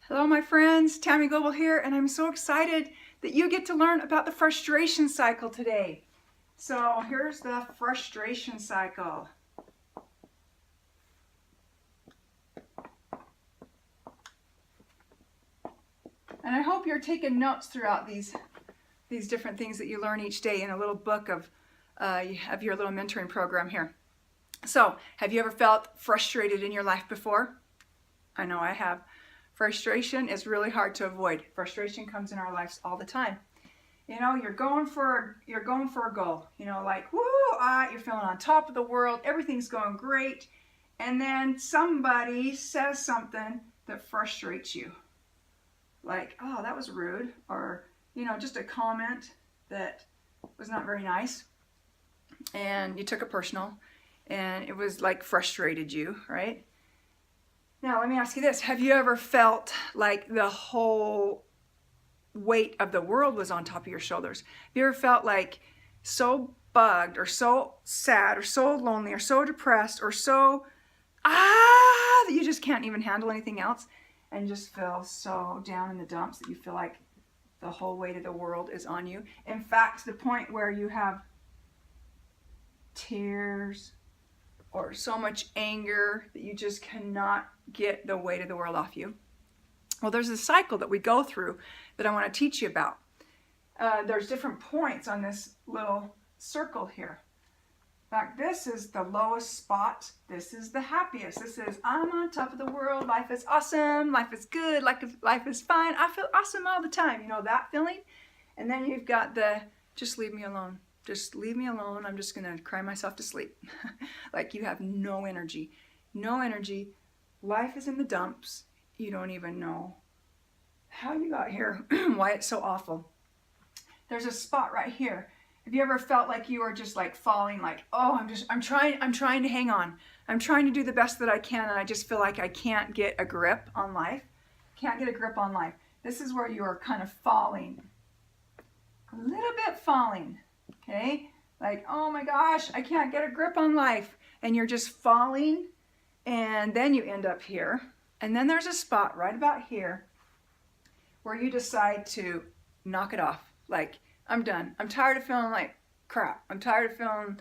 Hello, my friends. Tammy Global here, and I'm so excited that you get to learn about the frustration cycle today. So here's the frustration cycle. And I hope you're taking notes throughout these different things that you learn each day in a little book of your little mentoring program here. So, have you ever felt frustrated in your life before? I know I have. Frustration is really hard to avoid. Frustration comes in our lives all the time. You know, you're going for a goal. You know, like you're feeling on top of the world. Everything's going great, and then somebody says something that frustrates you. Like, oh, that was rude, or just a comment that was not very nice, and you took it personal, and it was like frustrated you, right? Now, let me ask you this. Have you ever felt like the whole weight of the world was on top of your shoulders? Have you ever felt like so bugged or so sad or so lonely or so depressed or so that you just can't even handle anything else and just feel so down in the dumps that you feel like the whole weight of the world is on you? In fact, to the point where you have tears or so much anger that you just cannot get the weight of the world off you. Well, there's a cycle that we go through that I want to teach you about. There's different points on this little circle here. In fact, this is the lowest spot. This is the happiest. This is, I'm on top of the world. Life is awesome. Life is good. Life is fine. I feel awesome all the time. You know that feeling? And then you've got the, just leave me alone. Just leave me alone. I'm just going to cry myself to sleep. Like you have no energy. No energy. Life is in the dumps. You don't even know how you got here, why it's so awful. There's a spot right here. Have you ever felt like you are just like falling, like, oh, I'm trying to hang on. I'm trying to do the best that I can, and I just feel like I can't get a grip on life. Can't get a grip on life. This is where you are kind of falling. A little bit falling. Okay? Like, oh my gosh, I can't get a grip on life. And you're just falling, and then you end up here. And then there's a spot right about here where you decide to knock it off. Like, I'm done. I'm tired of feeling like crap. I'm tired of feeling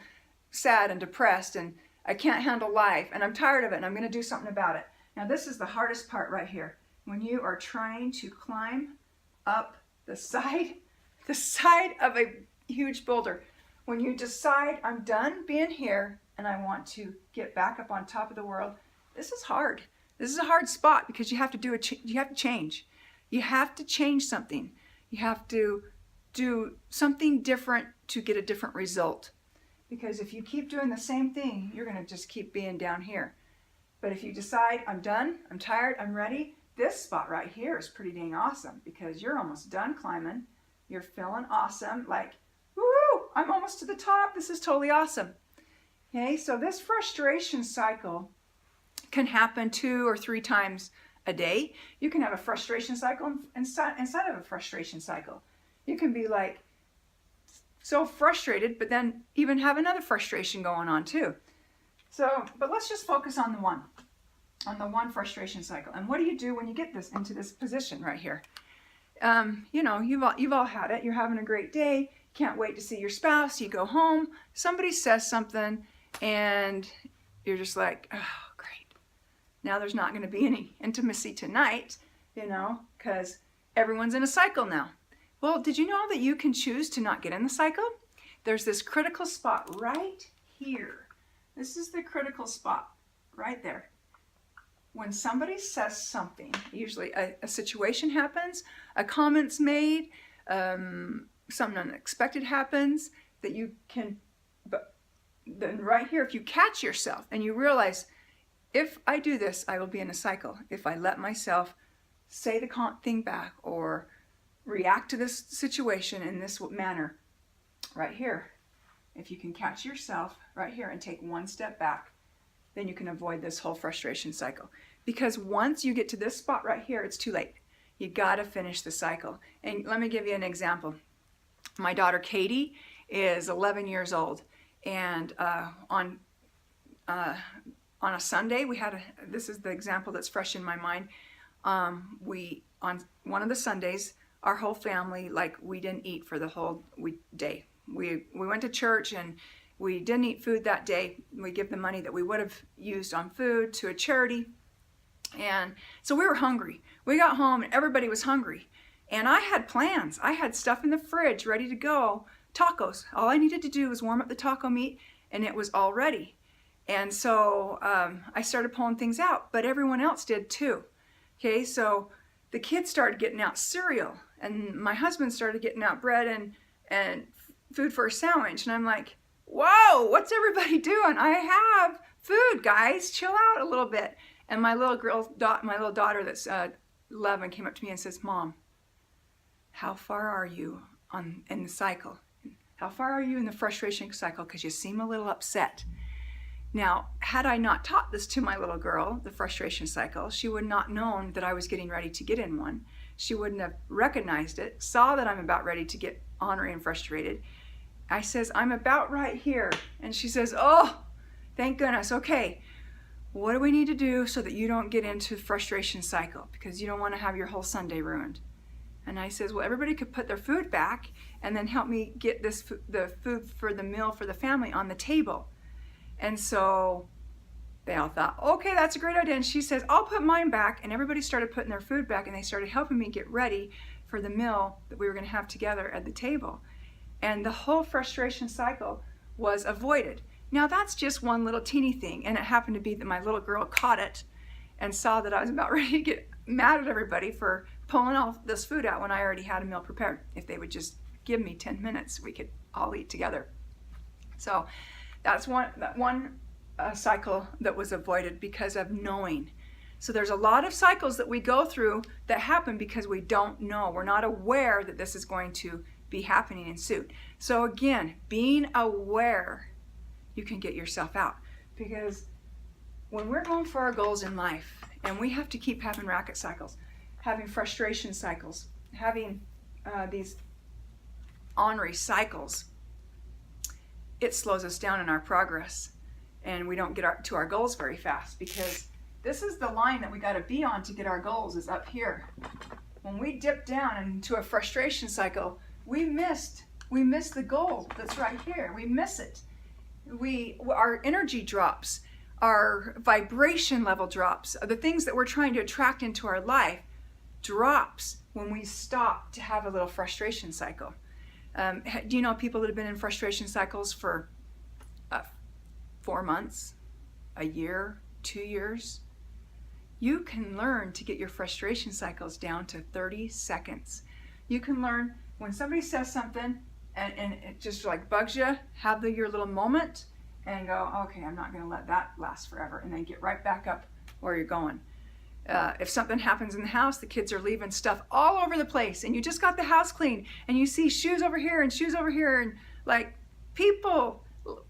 sad and depressed, and I can't handle life, and I'm tired of it, and I'm going to do something about it. Now, this is the hardest part right here. When you are trying to climb up the side of a huge boulder. When you decide, I'm done being here and I want to get back up on top of the world, this is hard. This is a hard spot because you have to you have to change. You have to change something. You have to do something different to get a different result. Because if you keep doing the same thing, you're going to just keep being down here. But if you decide, I'm done, I'm tired, I'm ready, this spot right here is pretty dang awesome because you're almost done climbing. You're feeling awesome, like, woo, I'm almost to the top. This is totally awesome. Okay, so this frustration cycle can happen 2 or 3 times a day. You can have a frustration cycle inside of a frustration cycle. You can be like so frustrated, but then even have another frustration going on too. So, but let's just focus on the one frustration cycle. And what do you do when you get into this position right here? You know, you've all had it. You're having a great day. Can't wait to see your spouse. You go home. Somebody says something, and you're just like, oh, great. Now there's not going to be any intimacy tonight, you know, because everyone's in a cycle now. Well, did you know that you can choose to not get in the cycle? There's this critical spot right here. This is the critical spot right there. When somebody says something, usually a situation happens, a comment's made, something unexpected happens, that you can, but then right here, if you catch yourself and you realize, if I do this, I will be in a cycle. If I let myself say the thing back or react to this situation in this manner, right here, if you can catch yourself right here and take one step back, then you can avoid this whole frustration cycle. Because once you get to this spot right here, it's too late. You gotta finish the cycle. And let me give you an example. My daughter Katie is 11 years old, and on a Sunday we had this is the example that's fresh in my mind. we, on one of the Sundays, our whole family, like, we didn't eat for the whole day. We went to church and we didn't eat food that day. We give the money that we would have used on food to a charity. And so we were hungry. We got home and everybody was hungry. And I had plans. I had stuff in the fridge ready to go. Tacos. All I needed to do was warm up the taco meat and it was all ready. And so I started pulling things out, but everyone else did too. Okay, so the kids started getting out cereal and my husband started getting out bread and food for a sandwich. And I'm like, whoa, what's everybody doing? I have food, guys. Chill out a little bit. And my little daughter that's 11 came up to me and says, Mom, how far are you in the cycle? How far are you in the frustration cycle? Because you seem a little upset. Now, had I not taught this to my little girl, the frustration cycle, she would not known that I was getting ready to get in one. She wouldn't have recognized it, saw that I'm about ready to get ornery and frustrated. I says, I'm about right here. And she says, oh, thank goodness. Okay, what do we need to do so that you don't get into the frustration cycle? Because you don't want to have your whole Sunday ruined. And I says, well, everybody could put their food back and then help me get the food for the meal for the family on the table. And so they all thought, okay, that's a great idea. And she says, I'll put mine back. And everybody started putting their food back and they started helping me get ready for the meal that we were going to have together at the table. And the whole frustration cycle was avoided. Now that's just one little teeny thing. And it happened to be that my little girl caught it and saw that I was about ready to get mad at everybody for pulling all this food out when I already had a meal prepared. If they would just give me 10 minutes, we could all eat together. So that's one cycle that was avoided because of knowing. So there's a lot of cycles that we go through that happen because we don't know. We're not aware that this is going to be happening in soon. So again, being aware, you can get yourself out. Because when we're going for our goals in life, and we have to keep having racket cycles, having frustration cycles, having these ornery cycles, it slows us down in our progress and we don't get to our goals very fast, because this is the line that we got to be on to get our goals, is up here. When we dip down into a frustration cycle, we miss the goal that's right here. We miss it. Our energy drops, our vibration level drops. The things that we're trying to attract into our life drops when we stop to have a little frustration cycle. Do you know people that have been in frustration cycles for 4 months, a year, 2 years? You can learn to get your frustration cycles down to 30 seconds. You can learn when somebody says something and it just like bugs you, have your little moment and go, okay, I'm not going to let that last forever, and then get right back up where you're going. If something happens in the house, the kids are leaving stuff all over the place and you just got the house clean and you see shoes over here and shoes over here, and like, people,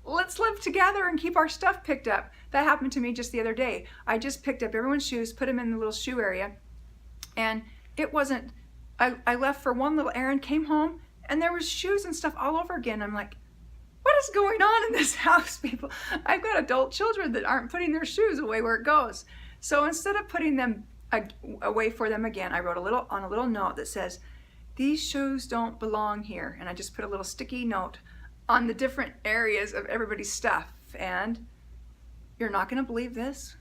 let's live together and keep our stuff picked up. That happened to me just the other day. I just picked up everyone's shoes, put them in the little shoe area, and it wasn't, I left for one little errand, came home, and there was shoes and stuff all over again. I'm like, what is going on in this house, people? I've got adult children that aren't putting their shoes away where it goes. So instead of putting them away for them again, I wrote on a little note that says, these shoes don't belong here. And I just put a little sticky note on the different areas of everybody's stuff. And you're not going to believe this,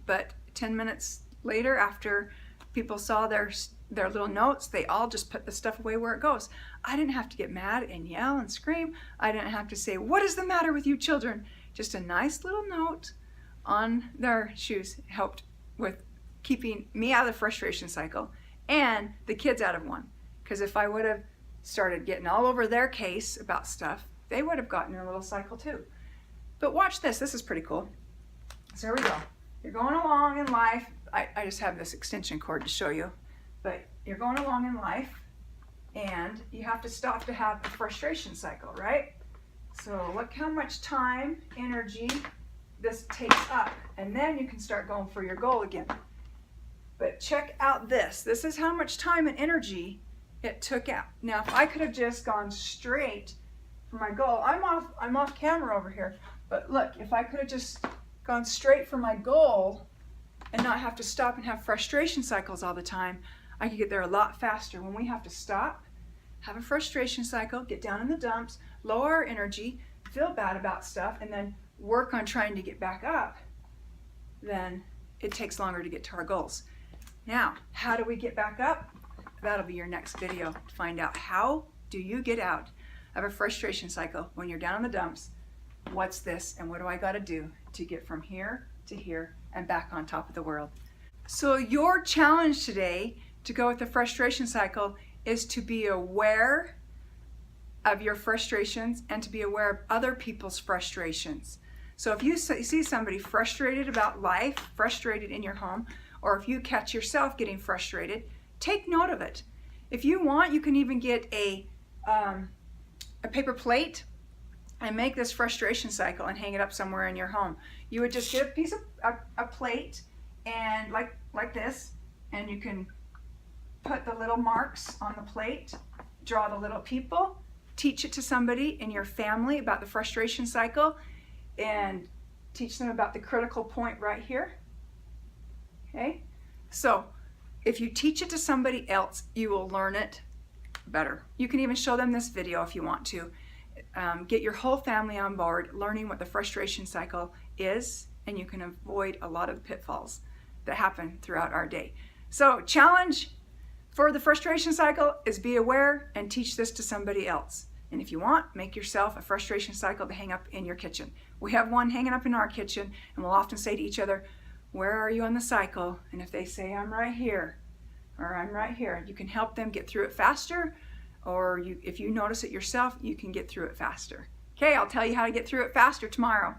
but 10 minutes later, after people saw their little notes, they all just put the stuff away where it goes. I didn't have to get mad and yell and scream. I didn't have to say, what is the matter with you children? Just a nice little note on their shoes helped with keeping me out of the frustration cycle and the kids out of one. Because if I would have started getting all over their case about stuff, they would have gotten in a little cycle too. But watch this. This is pretty cool. So here we go. You're going along in life. I just have this extension cord to show you. But you're going along in life and you have to stop to have a frustration cycle, right? So look how much time, energy this takes up, and then you can start going for your goal again. But check out this. This is how much time and energy it took out. Now, if I could have just gone straight for my goal, I'm off camera over here, but look, if I could have just gone straight for my goal, and not have to stop and have frustration cycles all the time, I could get there a lot faster. When we have to stop, have a frustration cycle, get down in the dumps, lower our energy, feel bad about stuff, and then work on trying to get back up, then it takes longer to get to our goals. Now, how do we get back up? That'll be your next video to find out how do you get out of a frustration cycle when you're down in the dumps. What's this and what do I got to do to get from here to here and back on top of the world? So your challenge today to go with the frustration cycle is to be aware of your frustrations and to be aware of other people's frustrations. So if you see somebody frustrated about life, frustrated in your home, or if you catch yourself getting frustrated, take note of it. If you want, you can even get a paper plate and make this frustration cycle and hang it up somewhere in your home. You would just get a piece of a plate and like this, and you can put the little marks on the plate, draw the little people, teach it to somebody in your family about the frustration cycle, and teach them about the critical point right here. Okay? So if you teach it to somebody else, you will learn it better. You can even show them this video if you want to. Get your whole family on board learning what the frustration cycle is, and you can avoid a lot of the pitfalls that happen throughout our day. So challenge for the frustration cycle is be aware and teach this to somebody else. And if you want, make yourself a frustration cycle to hang up in your kitchen. We have one hanging up in our kitchen, and we'll often say to each other, where are you on the cycle? And if they say, I'm right here, or I'm right here, you can help them get through it faster, or if you notice it yourself, you can get through it faster. Okay, I'll tell you how to get through it faster tomorrow.